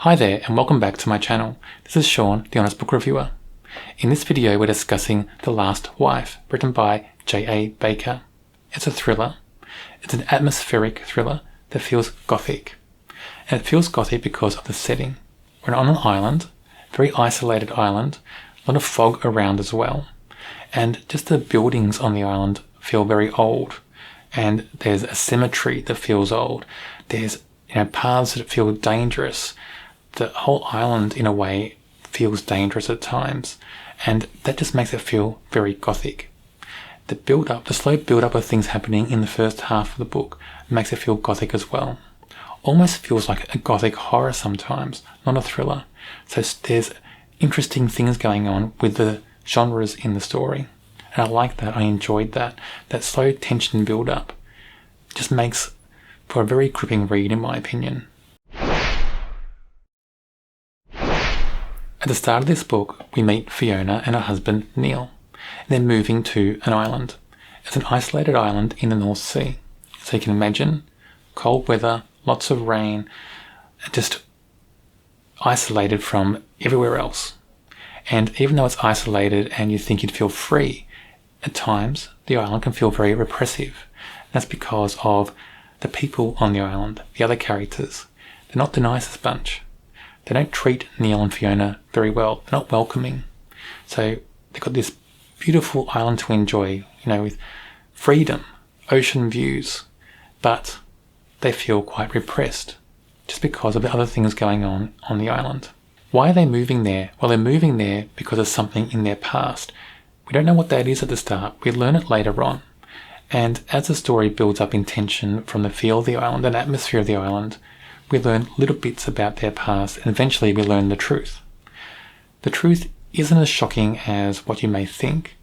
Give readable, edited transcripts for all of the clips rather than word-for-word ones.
Hi there and welcome back to my channel. This is Sean, the Honest Book Reviewer. In this video we're discussing The Last Wife, written by J.A. Baker. It's a thriller. It's an atmospheric thriller that feels gothic. And it feels gothic because of the setting. We're on an island, a very isolated island, a lot of fog around as well. And just the buildings on the island feel very old. And there's a cemetery that feels old. There's paths that feel dangerous. The whole island, in a way, feels dangerous at times, and that just makes it feel very gothic. The slow build-up of things happening in the first half of the book makes it feel gothic as well. Almost feels like a gothic horror sometimes, not a thriller. So there's interesting things going on with the genres in the story, and I like that. I enjoyed that. That slow tension build-up just makes for a very gripping read, in my opinion. At the start of this book, we meet Fiona and her husband, Neil. They're moving to an island. It's an isolated island in the North Sea. So you can imagine cold weather, lots of rain, just isolated from everywhere else. And even though it's isolated and you think you'd feel free, at times the island can feel very repressive. And that's because of the people on the island, the other characters. They're not the nicest bunch. They don't treat Neil and Fiona very well. They're not welcoming. So they've got this beautiful island to enjoy, with freedom, ocean views, but they feel quite repressed just because of the other things going on the island. Why are they moving there? Well, they're moving there because of something in their past. We don't know what that is at the start. We learn it later on. And as the story builds up in tension from the feel of the island and atmosphere of the island, we learn little bits about their past, and eventually we learn the truth. The truth isn't as shocking as what you may think,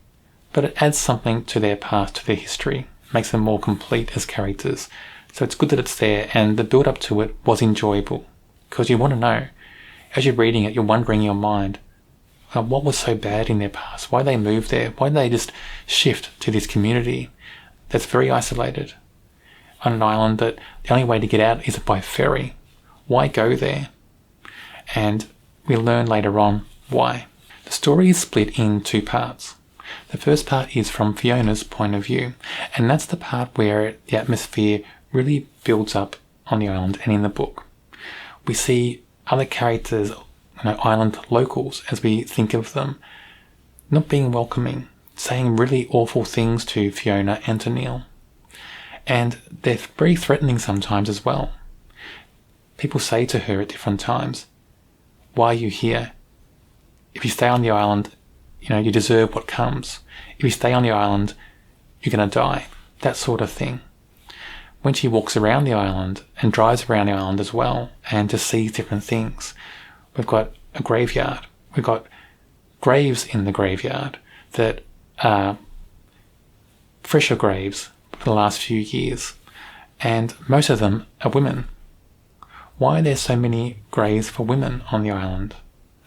but it adds something to their past, to their history, makes them more complete as characters. So it's good that it's there, and the build-up to it was enjoyable, because you want to know. As you're reading it, you're wondering in your mind, what was so bad in their past? Why did they move there? Why did they just shift to this community that's very isolated on an island that the only way to get out is by ferry? Why go there? And we learn later on why. The story is split in two parts. The first part is from Fiona's point of view, and that's the part where the atmosphere really builds up on the island and in the book. We see other characters, island locals, as we think of them, not being welcoming, saying really awful things to Fiona and to Neil. And they're very threatening sometimes as well. People say to her at different times, "Why are you here? If you stay on the island, you deserve what comes. If you stay on the island, you're going to die." That sort of thing. When she walks around the island and drives around the island as well and just sees different things, we've got a graveyard. We've got graves in the graveyard that are fresher graves for the last few years, and most of them are women. Why are there so many graves for women on the island?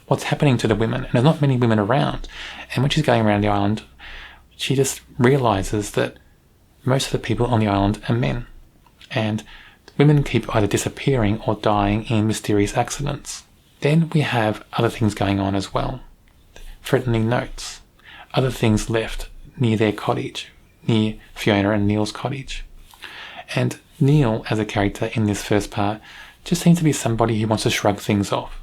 What's happening to the women? And there's not many women around. And when she's going around the island, she just realizes that most of the people on the island are men. And women keep either disappearing or dying in mysterious accidents. Then we have other things going on as well. Threatening notes. Other things left near their cottage, near Fiona and Neil's cottage. And Neil, as a character in this first part, just seems to be somebody who wants to shrug things off.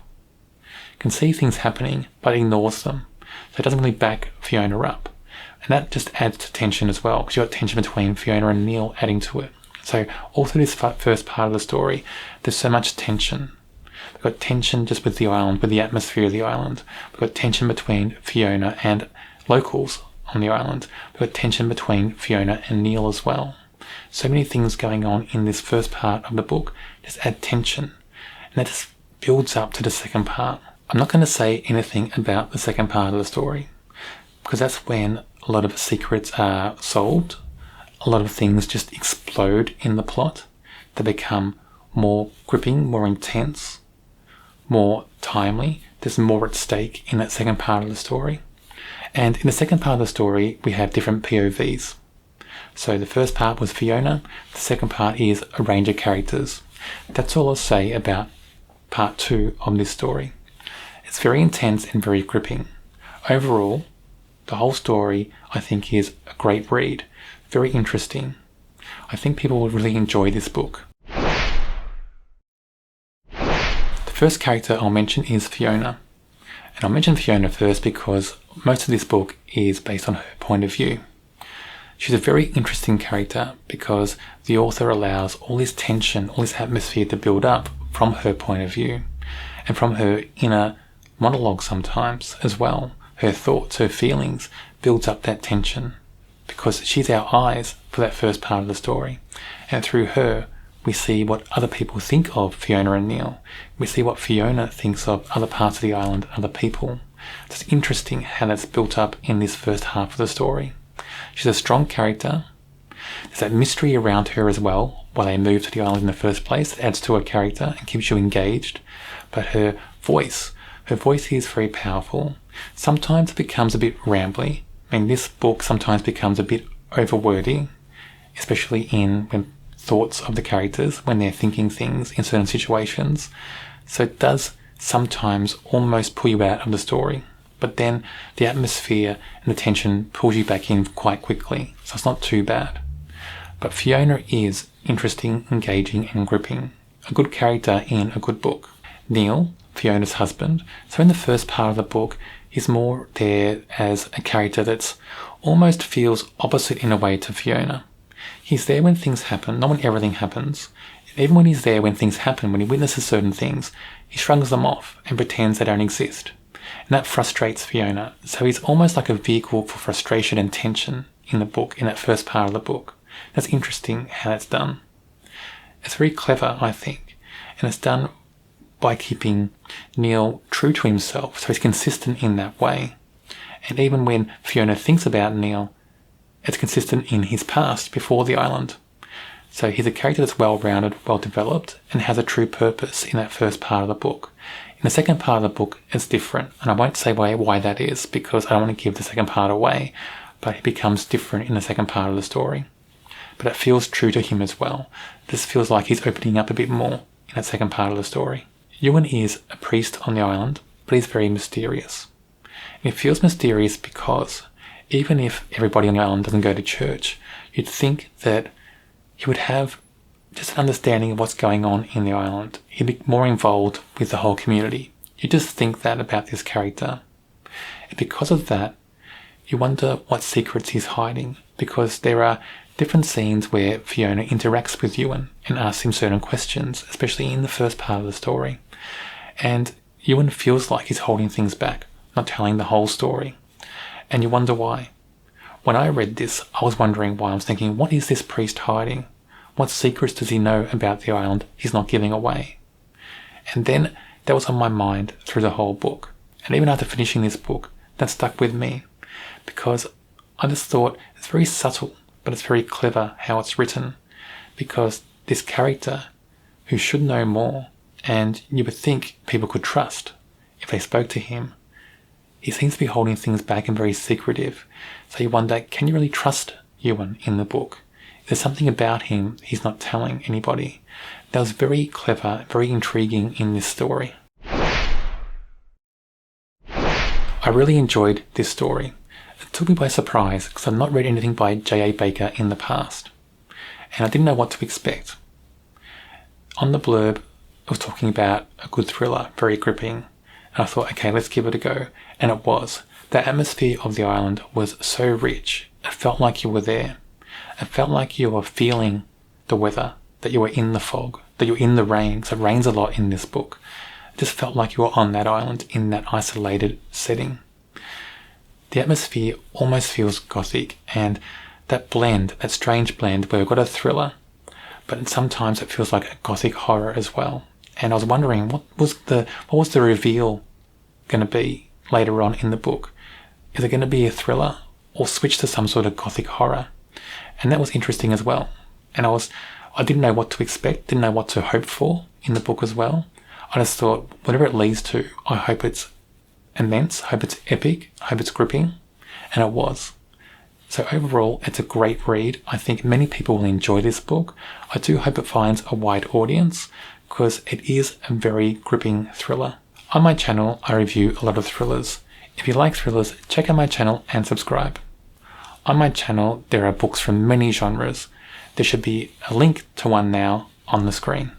Can see things happening, but ignores them. So it doesn't really back Fiona up. And that just adds to tension as well, because you've got tension between Fiona and Neil adding to it. So all through this first part of the story, there's so much tension. We've got tension just with the island, with the atmosphere of the island. We've got tension between Fiona and locals on the island. We've got tension between Fiona and Neil as well. So many things going on in this first part of the book just add tension, and that just builds up to the second part. I'm not going to say anything about the second part of the story, because that's when a lot of secrets are solved, a lot of things just explode in the plot. They become more gripping, more intense, more timely. There's more at stake in that second part of the story. And in the second part of the story, we have different POVs. So the first part was Fiona, the second part is a range of characters. That's all I'll say about part 2 of this story. It's very intense and very gripping. Overall, the whole story, I think, is a great read. Very interesting. I think people will really enjoy this book. The first character I'll mention is Fiona. And I'll mention Fiona first because most of this book is based on her point of view. She's a very interesting character because the author allows all this tension, all this atmosphere to build up from her point of view and from her inner monologue sometimes as well. Her thoughts, her feelings builds up that tension because she's our eyes for that first part of the story. And through her, we see what other people think of Fiona and Neil. We see what Fiona thinks of other parts of the island, other people. It's interesting how that's built up in this first half of the story. She's a strong character. There's that mystery around her as well, why they moved to the island in the first place. It adds to her character and keeps you engaged. But her voice is very powerful. Sometimes it becomes a bit rambly. I mean, this book sometimes becomes a bit overwordy, especially when thoughts of the characters, when they're thinking things in certain situations. So it does sometimes almost pull you out of the story. But then the atmosphere and the tension pulls you back in quite quickly. So it's not too bad. But Fiona is interesting, engaging and gripping. A good character in a good book. Neil, Fiona's husband. So in the first part of the book, he's more there as a character that's almost feels opposite in a way to Fiona. He's there when things happen, not when everything happens. Even when he's there when things happen, when he witnesses certain things, he shrugs them off and pretends they don't exist. And that frustrates Fiona. So he's almost like a vehicle for frustration and tension in the book, in that first part of the book. That's interesting how that's done. It's very clever, I think. And it's done by keeping Neil true to himself. So he's consistent in that way. And even when Fiona thinks about Neil, it's consistent in his past before the island. So he's a character that's well-rounded, well-developed, and has a true purpose in that first part of the book. In the second part of the book, it's different, and I won't say why that is, because I don't want to give the second part away, but he becomes different in the second part of the story. But it feels true to him as well. This feels like he's opening up a bit more in that second part of the story. Ewan is a priest on the island, but he's very mysterious. And it feels mysterious because even if everybody on the island doesn't go to church, you'd think that he would have just an understanding of what's going on in the island. He'd be more involved with the whole community. You just think that about this character. And because of that, you wonder what secrets he's hiding, because there are different scenes where Fiona interacts with Ewan and asks him certain questions, especially in the first part of the story. And Ewan feels like he's holding things back, not telling the whole story. And you wonder why. When I read this, I was wondering why. I was thinking, what is this priest hiding? What secrets does he know about the island he's not giving away? And then that was on my mind through the whole book. And even after finishing this book, that stuck with me. Because I just thought it's very subtle, but it's very clever how it's written. Because this character, who should know more, and you would think people could trust if they spoke to him, he seems to be holding things back and very secretive. So you wonder, can you really trust Ewan in the book? There's something about him he's not telling anybody. That was very clever, very intriguing in this story. I really enjoyed this story. It took me by surprise because I've not read anything by J.A. Baker in the past. And I didn't know what to expect. On the blurb, it was talking about a good thriller, very gripping. And I thought, okay, let's give it a go. And it was. The atmosphere of the island was so rich. It felt like you were there. It felt like you were feeling the weather, that you were in the fog, that you were in the rain. So it rains a lot in this book. It just felt like you were on that island in that isolated setting. The atmosphere almost feels gothic, and that blend, that strange blend where we've got a thriller, but sometimes it feels like a gothic horror as well. And I was wondering, what was the reveal going to be later on in the book? Is it going to be a thriller or switch to some sort of gothic horror? And that was interesting as well. And I didn't know what to expect, didn't know what to hope for in the book as well. I just thought, whatever it leads to, I hope it's immense, hope it's epic, hope it's gripping. And it was. So overall, it's a great read. I think many people will enjoy this book. I do hope it finds a wide audience because it is a very gripping thriller. On my channel, I review a lot of thrillers. If you like thrillers, check out my channel and subscribe. On my channel, there are books from many genres. There should be a link to one now on the screen.